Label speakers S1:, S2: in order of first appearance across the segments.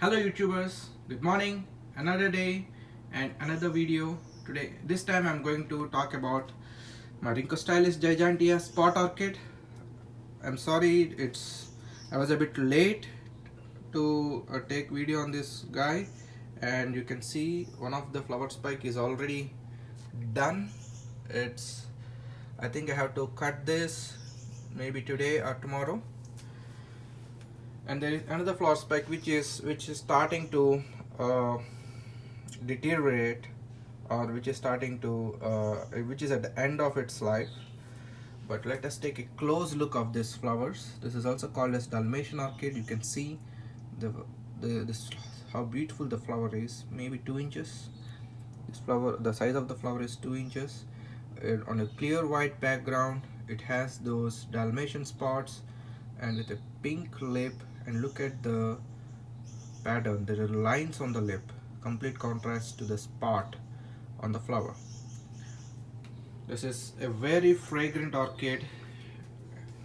S1: Hello YouTubers, good morning, another day and another video. This time I'm going to talk about my Rhynchostylis gigantea spot orchid. I'm sorry I was a bit late to take video on this guy, and you can see one of the flower spike is already done. I think I have to cut this maybe today or tomorrow. And there is another flower spike which is starting to deteriorate, or which is starting to which is at the end of its life. But let us take a close look of these flowers. This is also called as Dalmatian Orchid. You can see this how beautiful the flower is. Maybe 2 inches. The size of the flower is 2 inches. On a clear white background, it has those Dalmatian spots and with a pink lip. And look at the pattern, there are lines on the lip, complete contrast to the spot on the flower. This is a very fragrant orchid.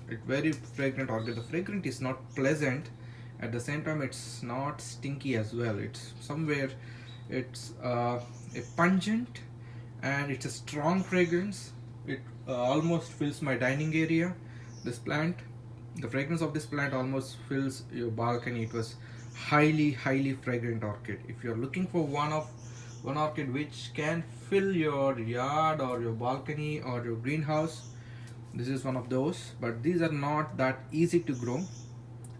S1: The fragrance is not pleasant, at the same time it's not stinky as well. It's a pungent, and it's a strong fragrance. It almost fills my dining area. The fragrance of this plant almost fills your balcony. It was highly fragrant orchid. If you're looking for one orchid which can fill your yard or your balcony or your greenhouse, this is one of those. But these are not that easy to grow.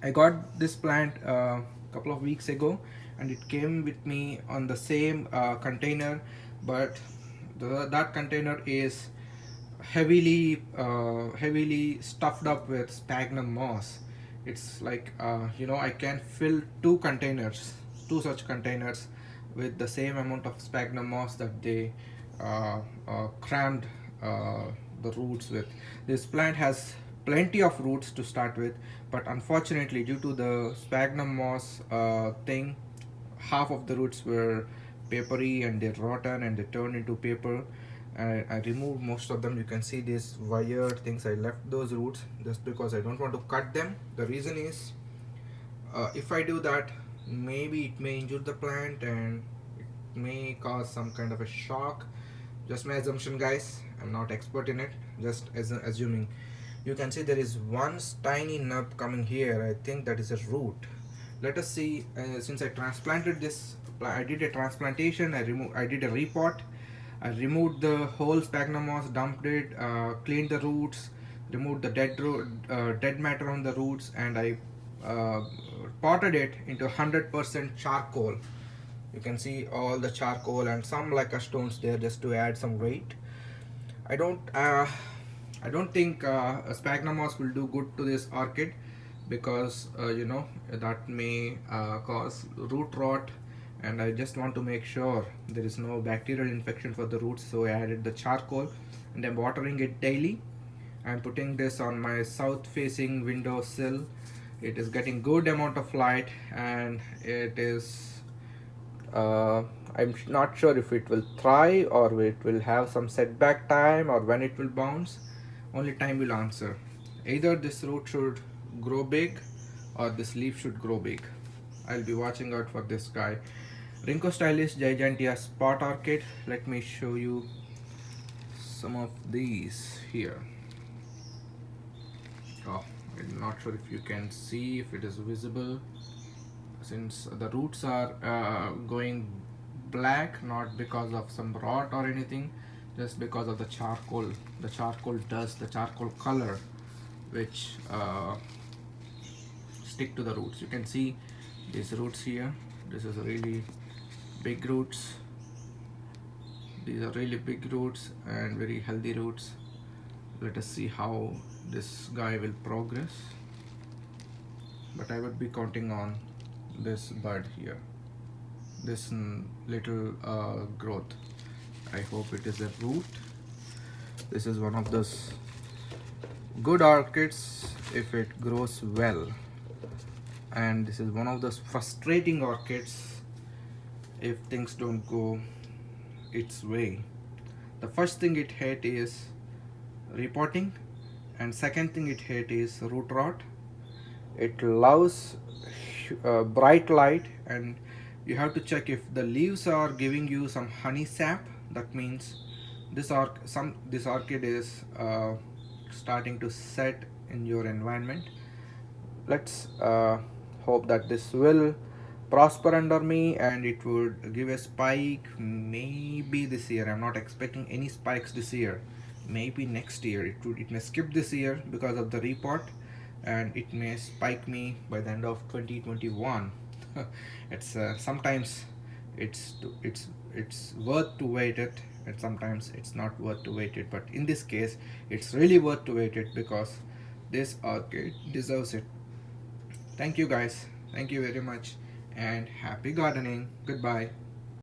S1: I got this plant a couple of weeks ago, and it came with me on the same container, but that container is heavily stuffed up with sphagnum moss. It's like I can fill two such containers with the same amount of sphagnum moss that they crammed the roots with. This plant has plenty of roots to start with, but unfortunately, due to the sphagnum moss thing, half of the roots were papery and they're rotten and they turned into paper. I removed most of them. You can see these wired things. I left those roots just because I don't want to cut them. The reason is, if I do that, maybe it may injure the plant and it may cause some kind of a shock. Just my assumption, guys. I'm not expert in it, just assuming. You can see there is one tiny nub coming here. I think that is a root. Let us see. Since I transplanted this, I did a transplantation. I did a repot. I removed the whole sphagnum moss, dumped it, cleaned the roots, removed the dead matter on the roots, and I potted it into 100% charcoal. You can see all the charcoal and some lacquer stones there just to add some weight. I don't think sphagnum moss will do good to this orchid, because that may cause root rot, and I just want to make sure there is no bacterial infection for the roots. So I added the charcoal, and I'm watering it daily. I'm putting this on my south facing window sill. It is getting good amount of light, and it is I'm not sure if it will thrive or it will have some setback time or when it will bounce. Only time will answer. Either this root should grow big or this leaf should grow big. I'll be watching out for this guy. Rhynchostylis gigantea spot orchid. Let me show you some of these here. Oh, I'm not sure if you can see, if it is visible, since the roots are going black, not because of some rot or anything, just because of the charcoal dust, the charcoal color, which stick to the roots. You can see these roots here. This is a really big roots. These are really big roots and very healthy roots. Let us see how this guy will progress, but I would be counting on this bud here, this little growth. I hope it is a root. This is one of those good orchids if it grows well, and this is one of those frustrating orchids if things don't go its way. The first thing it hates is repotting, and second thing it hates is root rot. It loves bright light, and you have to check if the leaves are giving you some honey sap. That means this orchid is starting to set in your environment. Let's hope that this will prosper under me and it would give a spike maybe this year. I'm not expecting any spikes this year. Maybe next year it may skip this year because of the repot, and it may spike me by the end of 2021. It's sometimes it's worth to wait it, and sometimes it's not worth to wait it, but in this case it's really worth to wait it because this orchid deserves it. Thank you guys, thank you very much, and happy gardening. Goodbye.